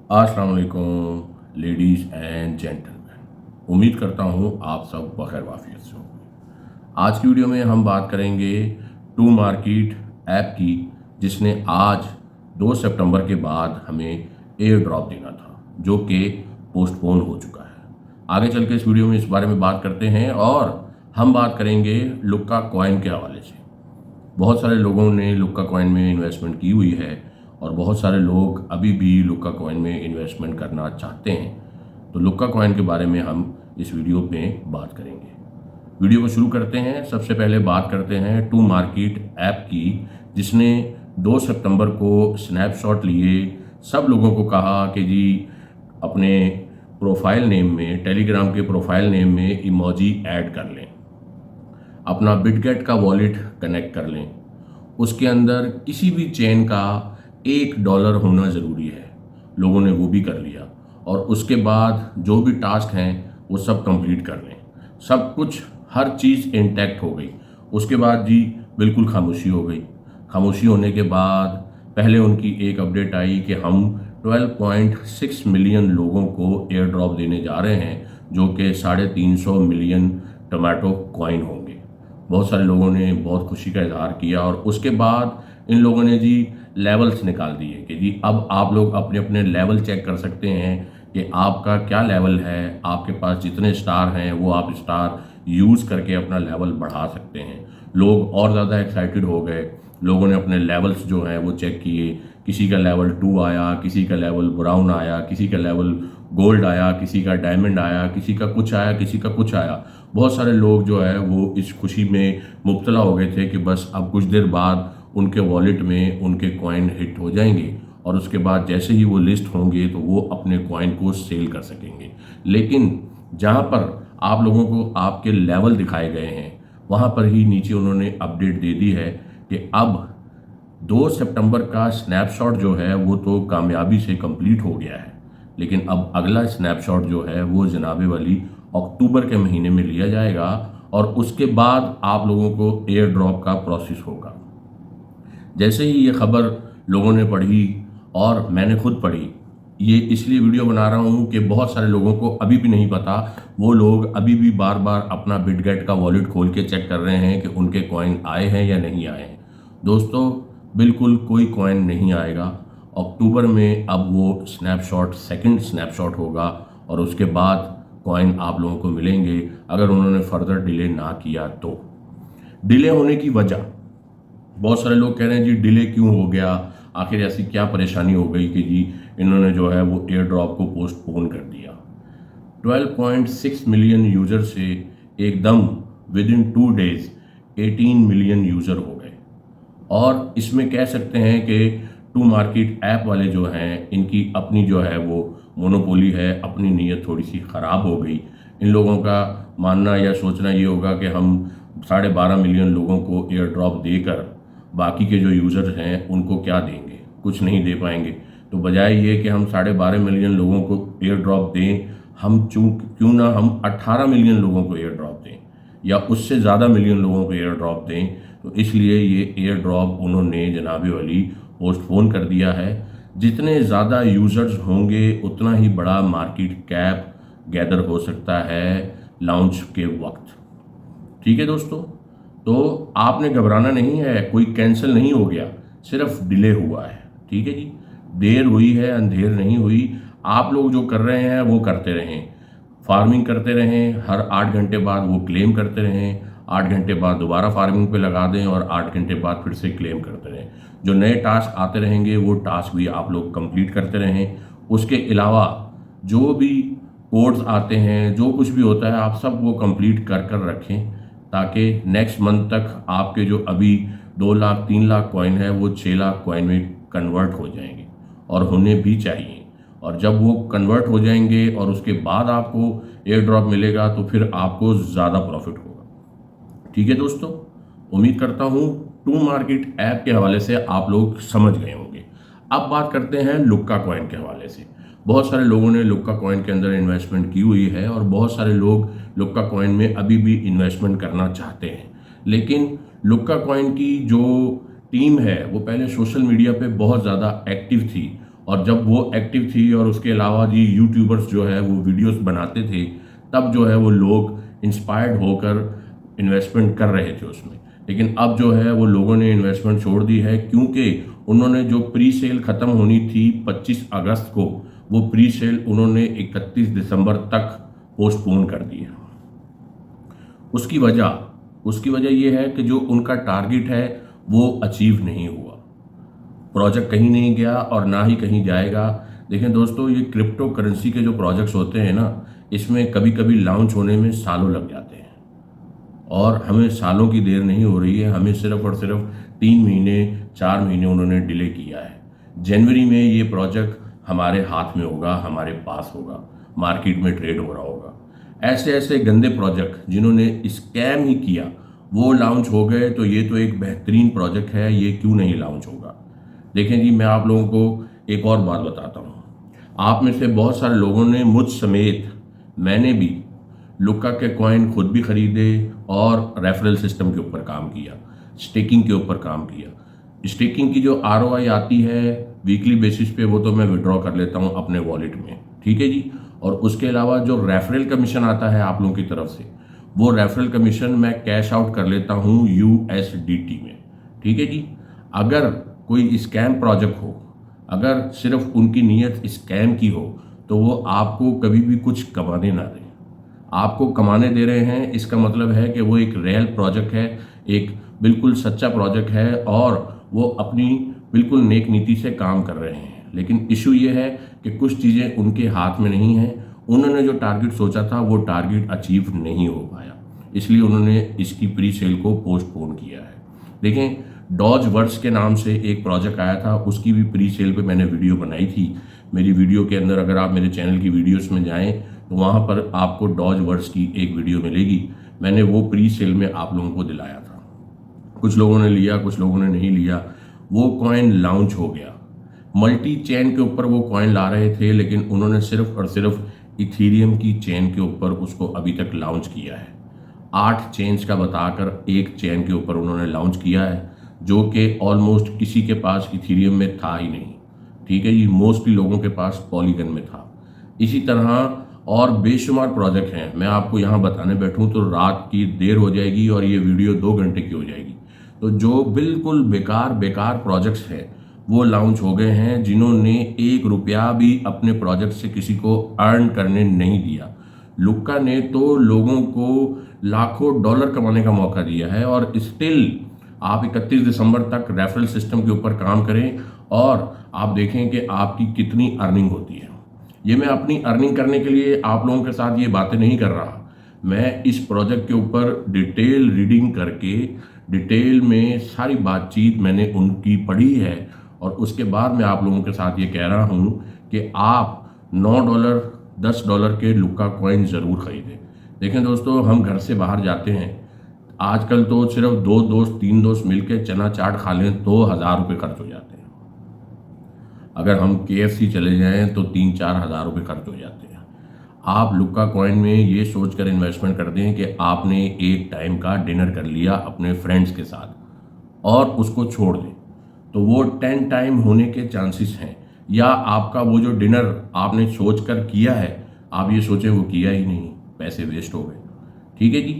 अस्सलाम वालेकुम ladies and gentleman. उम्मीद करता हूँ आप सब बखैर वाफियत से होंगे। आज की वीडियो में हम बात करेंगे टू मार्केट ऐप की, जिसने आज 2 सितंबर के बाद हमें एयर ड्रॉप देना था, जो कि पोस्टपोन हो चुका है। आगे चल के इस वीडियो में इस बारे में बात करते हैं और हम बात करेंगे लुक्का कॉइन के हवाले से। बहुत सारे लोगों ने लुक्का कॉइन में इन्वेस्टमेंट की हुई है और बहुत सारे लोग अभी भी लुक्का कॉइन में इन्वेस्टमेंट करना चाहते हैं। तो लुक्का कॉइन के बारे में हम इस वीडियो में बात करेंगे। वीडियो को शुरू करते हैं। सबसे पहले बात करते हैं टू मार्केट ऐप की, जिसने 2 सितंबर को स्नैपशॉट लिए सब लोगों को कहा कि जी अपने प्रोफाइल नेम में, टेलीग्राम के प्रोफाइल नेम में इमोजी ऐड कर लें, अपना बिटगेट का वॉलेट कनेक्ट कर लें, उसके अंदर किसी भी चेन का $1 होना ज़रूरी है। लोगों ने वो भी कर लिया और उसके बाद जो भी टास्क हैं वो सब कंप्लीट कर लें। सब कुछ, हर चीज़ इंटैक्ट हो गई। उसके बाद जी बिल्कुल खामोशी हो गई। खामोशी होने के बाद पहले उनकी एक अपडेट आई कि हम 12.6 मिलियन लोगों को एयर ड्रॉप देने जा रहे हैं, जो कि 350 मिलियन टोमेटो कॉइन होंगे। बहुत सारे लोगों ने बहुत खुशी का इजहार किया और उसके बाद इन लोगों ने जी लेवल्स निकाल दिए कि जी अब आप लोग अपने अपने लेवल चेक कर सकते हैं कि आपका क्या लेवल है। आपके पास जितने स्टार हैं वो आप स्टार यूज़ करके अपना लेवल बढ़ा सकते हैं। लोग और ज़्यादा एक्साइटेड हो गए। लोगों ने अपने लेवल्स जो हैं वो चेक किए। किसी का लेवल 2 आया, किसी का लेवल ब्राउन आया, किसी का लेवल गोल्ड आया, किसी का डायमंड आया, किसी का कुछ आया, किसी का कुछ आया। बहुत सारे लोग जो है वो इस खुशी में मुब्तला हो गए थे कि बस अब कुछ देर बाद उनके वॉलेट में उनके कॉइन हिट हो जाएंगे और उसके बाद जैसे ही वो लिस्ट होंगे तो वो अपने कॉइन को सेल कर सकेंगे। लेकिन जहाँ पर आप लोगों को आपके लेवल दिखाए गए हैं, वहाँ पर ही नीचे उन्होंने अपडेट दे दी है कि अब 2 सितंबर का स्नैपशॉट जो है वो तो कामयाबी से कंप्लीट हो गया है, लेकिन अब अगला स्नैपशॉट जो है वो जनाबे वाली अक्टूबर के महीने में लिया जाएगा और उसके बाद आप लोगों को एयर ड्रॉप का प्रोसेस होगा। जैसे ही ये खबर लोगों ने पढ़ी और मैंने खुद पढ़ी, ये इसलिए वीडियो बना रहा हूँ कि बहुत सारे लोगों को अभी भी नहीं पता। वो लोग अभी भी बार बार अपना बिटगेट का वॉलेट खोल के चेक कर रहे हैं कि उनके कॉइन आए हैं या नहीं आए हैं। दोस्तों, बिल्कुल कोई कॉइन नहीं आएगा। अक्टूबर में अब वो स्नैपशॉट, सेकंड स्नैपशॉट होगा और उसके बाद कॉइन आप लोगों को मिलेंगे, अगर उन्होंने फर्दर डिले ना किया तो। डिले होने की वजह, बहुत सारे लोग कह रहे हैं जी डिले क्यों हो गया, आखिर ऐसी क्या परेशानी हो गई कि जी इन्होंने जो है वो एयर ड्रॉप को पोस्टपोन कर दिया। 12.6 मिलियन यूज़र से एकदम with in 2 days 18 million user हो गए। और इसमें कह सकते हैं कि टू मार्केट ऐप वाले जो हैं, इनकी अपनी जो है वो मोनोपोली है, अपनी नीयत थोड़ी सी ख़राब हो गई। इन लोगों का मानना या सोचना ये होगा कि हम 12.5 मिलियन लोगों को एयर ड्रॉप देकर बाकी के जो यूज़र्स हैं उनको क्या देंगे, कुछ नहीं दे पाएंगे। तो बजाय ये कि हम 12.5 मिलियन लोगों को एयर ड्रॉप दें, हम क्यों ना हम 18 मिलियन लोगों को एयर ड्रॉप दें या उससे ज़्यादा मिलियन लोगों को एयर ड्रॉप दें। तो इसलिए ये एयर ड्रॉप उन्होंने जनाबे वाली पोस्टपोन कर दिया है। जितने ज़्यादा यूज़र्स होंगे उतना ही बड़ा मार्केट कैप गैदर हो सकता है लॉन्च के वक्त। ठीक है दोस्तों, तो आपने घबराना नहीं है, कोई कैंसिल नहीं हो गया, सिर्फ डिले हुआ है। ठीक है जी, देर हुई है, अंधेर नहीं हुई। आप लोग जो कर रहे हैं वो करते रहें, फार्मिंग करते रहें, हर 8 घंटे बाद वो क्लेम करते रहें, 8 घंटे बाद दोबारा फार्मिंग पे लगा दें और 8 घंटे बाद फिर से क्लेम करते रहें। जो नए टास्क आते रहेंगे वो टास्क भी आप लोग कंप्लीट करते रहें। उसके अलावा जो भी कोड्स आते हैं, जो कुछ भी होता है, आप सब वो कंप्लीट कर कर रखें, ताकि नेक्स्ट मंथ तक आपके जो अभी 2 लाख 3 लाख कॉइन है वो 6 लाख कॉइन में कन्वर्ट हो जाएंगे और होने भी चाहिए। और जब वो कन्वर्ट हो जाएंगे और उसके बाद आपको एयर ड्रॉप मिलेगा तो फिर आपको ज़्यादा प्रॉफिट होगा। ठीक है दोस्तों, उम्मीद करता हूँ टू मार्केट ऐप के हवाले से आप लोग समझ गए होंगे। अब बात करते हैं लुक्का कॉइन के हवाले से। बहुत सारे लोगों ने लुक्का कॉइन के अंदर इन्वेस्टमेंट की हुई है और बहुत सारे लोग लुक्का कॉइन में अभी भी इन्वेस्टमेंट करना चाहते हैं। लेकिन लुक्का कॉइन की जो टीम है वो पहले सोशल मीडिया पे बहुत ज़्यादा एक्टिव थी और जब वो एक्टिव थी और उसके अलावा जी यूट्यूबर्स जो है वो वीडियोस बनाते थे, तब जो है वो लोग इंस्पायर्ड होकर इन्वेस्टमेंट कर रहे थे उसमें। लेकिन अब जो है वो लोगों ने इन्वेस्टमेंट छोड़ दी है, क्योंकि उन्होंने जो प्री सेल ख़त्म होनी थी 25 अगस्त को, वो प्री सेल उन्होंने 31 दिसंबर तक पोस्टपोन कर दी है। उसकी वजह ये है कि जो उनका टारगेट है वो अचीव नहीं हुआ, प्रोजेक्ट कहीं नहीं गया और ना ही कहीं जाएगा। देखें दोस्तों, ये क्रिप्टो करेंसी के जो प्रोजेक्ट्स होते हैं ना, इसमें कभी कभी लॉन्च होने में सालों लग जाते हैं, और हमें सालों की देर नहीं हो रही है, हमें सिर्फ और सिर्फ 3 महीने 4 महीने उन्होंने डिले किया है। जनवरी में ये प्रोजेक्ट हमारे हाथ में होगा, हमारे पास होगा, मार्केट में ट्रेड हो रहा होगा। ऐसे ऐसे गंदे प्रोजेक्ट जिन्होंने स्कैम ही किया वो लॉन्च हो गए, तो ये तो एक बेहतरीन प्रोजेक्ट है, ये क्यों नहीं लॉन्च होगा। देखें जी, मैं आप लोगों को एक और बात बताता हूँ। आप में से बहुत सारे लोगों ने, मुझ समेत मैंने भी, लुक्का के कॉइन खुद भी खरीदे और रेफरल सिस्टम के ऊपर काम किया, स्टेकिंग के ऊपर काम किया। स्टेकिंग की जो ROI आती है वीकली बेसिस पे, वो तो मैं विड्रॉ कर लेता हूँ अपने वॉलेट में, ठीक है जी। और उसके अलावा जो रेफरल कमीशन आता है आप लोगों की तरफ से, वो रेफरल कमीशन मैं कैश आउट कर लेता हूँ USDT में, ठीक है जी। अगर कोई स्कैम प्रोजेक्ट हो, अगर सिर्फ उनकी नीयत स्कैम की हो, तो वो आपको कभी भी कुछ कमाने ना दें। आपको कमाने दे रहे हैं, इसका मतलब है कि वो एक रियल प्रोजेक्ट है, एक बिल्कुल सच्चा प्रोजेक्ट है, और वो अपनी बिल्कुल नेक नीति से काम कर रहे हैं। लेकिन इशू ये है कि कुछ चीज़ें उनके हाथ में नहीं हैं। उन्होंने जो टारगेट सोचा था वो टारगेट अचीव नहीं हो पाया, इसलिए उन्होंने इसकी प्री सेल को पोस्टपोन किया है। देखें, डॉज वर्ड्स के नाम से एक प्रोजेक्ट आया था, उसकी भी प्री सेल पे मैंने वीडियो बनाई थी। मेरी वीडियो के अंदर अगर आप मेरे चैनल की वीडियोस में जाएं तो वहाँ पर आपको डॉज वर्ड्स की एक वीडियो मिलेगी। मैंने वो प्री सेल में आप लोगों को दिलाया था। कुछ लोगों ने लिया, कुछ लोगों ने नहीं लिया। वो कॉइन लॉन्च हो गया, मल्टी चेन के ऊपर वो कॉइन ला रहे थे, लेकिन उन्होंने सिर्फ और सिर्फ इथीरियम की चेन के ऊपर उसको अभी तक लॉन्च किया है। 8 चेन्स का बताकर एक चेन के ऊपर उन्होंने लॉन्च किया है, जो कि ऑलमोस्ट किसी के पास इथीरियम में था ही नहीं, ठीक है जी। मोस्टली लोगों के पास पॉलीगन में था। इसी तरह और बेशुमार प्रोजेक्ट हैं। मैं आपको यहाँ बताने बैठूँ तो रात की देर हो जाएगी और ये वीडियो 2 घंटे की हो जाएगी। तो जो बिल्कुल बेकार प्रोजेक्ट्स हैं वो लॉन्च हो गए हैं, जिन्होंने 1 रुपया भी अपने प्रोजेक्ट से किसी को अर्न करने नहीं दिया। लुक्का ने तो लोगों को लाखों डॉलर कमाने का मौका दिया है, और स्टिल आप 31 दिसंबर तक रेफरल सिस्टम के ऊपर काम करें और आप देखें कि आपकी कितनी अर्निंग होती है। ये मैं अपनी अर्निंग करने के लिए आप लोगों के साथ ये बातें नहीं कर रहा। मैं इस प्रोजेक्ट के ऊपर डिटेल रीडिंग करके, डिटेल में सारी बातचीत मैंने उनकी पढ़ी है, और उसके बाद मैं आप लोगों के साथ ये कह रहा हूँ कि आप $9 $10 के लुक्का कॉइन ज़रूर खरीदें। देखें दोस्तों, हम घर से बाहर जाते हैं, आजकल तो सिर्फ 2 दोस्त 3 दोस्त मिलकर चना चाट खा लें तो 1000 रुपये खर्च हो जाते हैं। अगर हम KFC चले जाएं तो 3-4 हज़ार रुपये खर्च हो जाते हैं। आप लुक्का कॉइन में ये सोचकर इन्वेस्टमेंट कर दें कि आपने एक टाइम का डिनर कर लिया अपने फ्रेंड्स के साथ और उसको छोड़ दें, तो वो 10 टाइम होने के चांसेस हैं। या आपका वो जो डिनर आपने सोच कर किया है, आप ये सोचें वो किया ही नहीं, पैसे वेस्ट हो गए, ठीक है जी।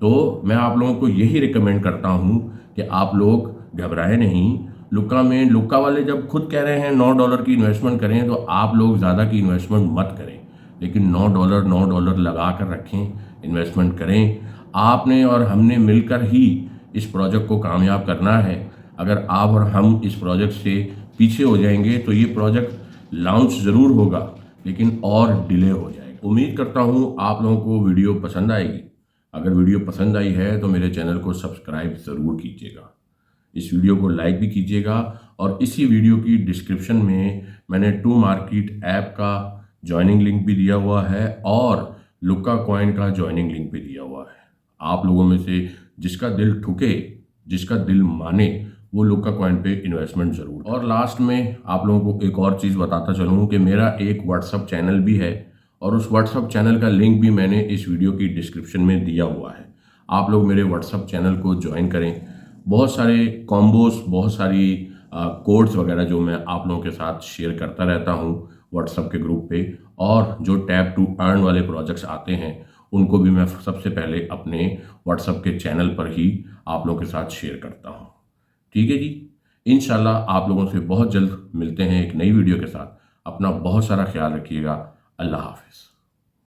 तो मैं आप लोगों को यही रिकमेंड करता हूँ कि आप लोग घबराएं नहीं। लुक्का वाले जब खुद कह रहे हैं $9 की इन्वेस्टमेंट करें, तो आप लोग ज़्यादा की इन्वेस्टमेंट मत करें, लेकिन $9 लगा कर रखें, इन्वेस्टमेंट करें। आपने और हमने मिलकर ही इस प्रोजेक्ट को कामयाब करना है। अगर आप और हम इस प्रोजेक्ट से पीछे हो जाएंगे तो ये प्रोजेक्ट लॉन्च ज़रूर होगा, लेकिन और डिले हो जाएगा। उम्मीद करता हूँ आप लोगों को वीडियो पसंद आएगी। अगर वीडियो पसंद आई है तो मेरे चैनल को सब्सक्राइब ज़रूर कीजिएगा, इस वीडियो को लाइक भी कीजिएगा, और इसी वीडियो की डिस्क्रिप्शन में मैंने टू मार्केट ऐप का ज्वाइनिंग लिंक भी दिया हुआ है और लुक्का कॉइन का ज्वाइनिंग लिंक भी दिया हुआ है। आप लोगों में से जिसका दिल ठुके, जिसका दिल माने, वो लुक्का कॉइन पे इन्वेस्टमेंट ज़रूर। और लास्ट में आप लोगों को एक और चीज़ बताता चलूँ कि मेरा एक व्हाट्सअप चैनल भी है, और उस व्हाट्सअप चैनल का लिंक भी मैंने इस वीडियो की डिस्क्रिप्शन में दिया हुआ है। आप लोग मेरे व्हाट्सअप चैनल को ज्वाइन करें। बहुत सारे कॉम्बोस, बहुत सारी कोड्स वगैरह जो मैं आप लोगों के साथ शेयर करता रहता हूँ व्हाट्सएप के ग्रुप पे, और जो टैप टू अर्न वाले प्रोजेक्ट्स आते हैं उनको भी मैं सबसे पहले अपने व्हाट्सएप के चैनल पर ही आप लोगों के साथ शेयर करता हूँ। ठीक है जी, इंशाल्लाह आप लोगों से बहुत जल्द मिलते हैं एक नई वीडियो के साथ। अपना बहुत सारा ख्याल रखिएगा। अल्लाह हाफिज़।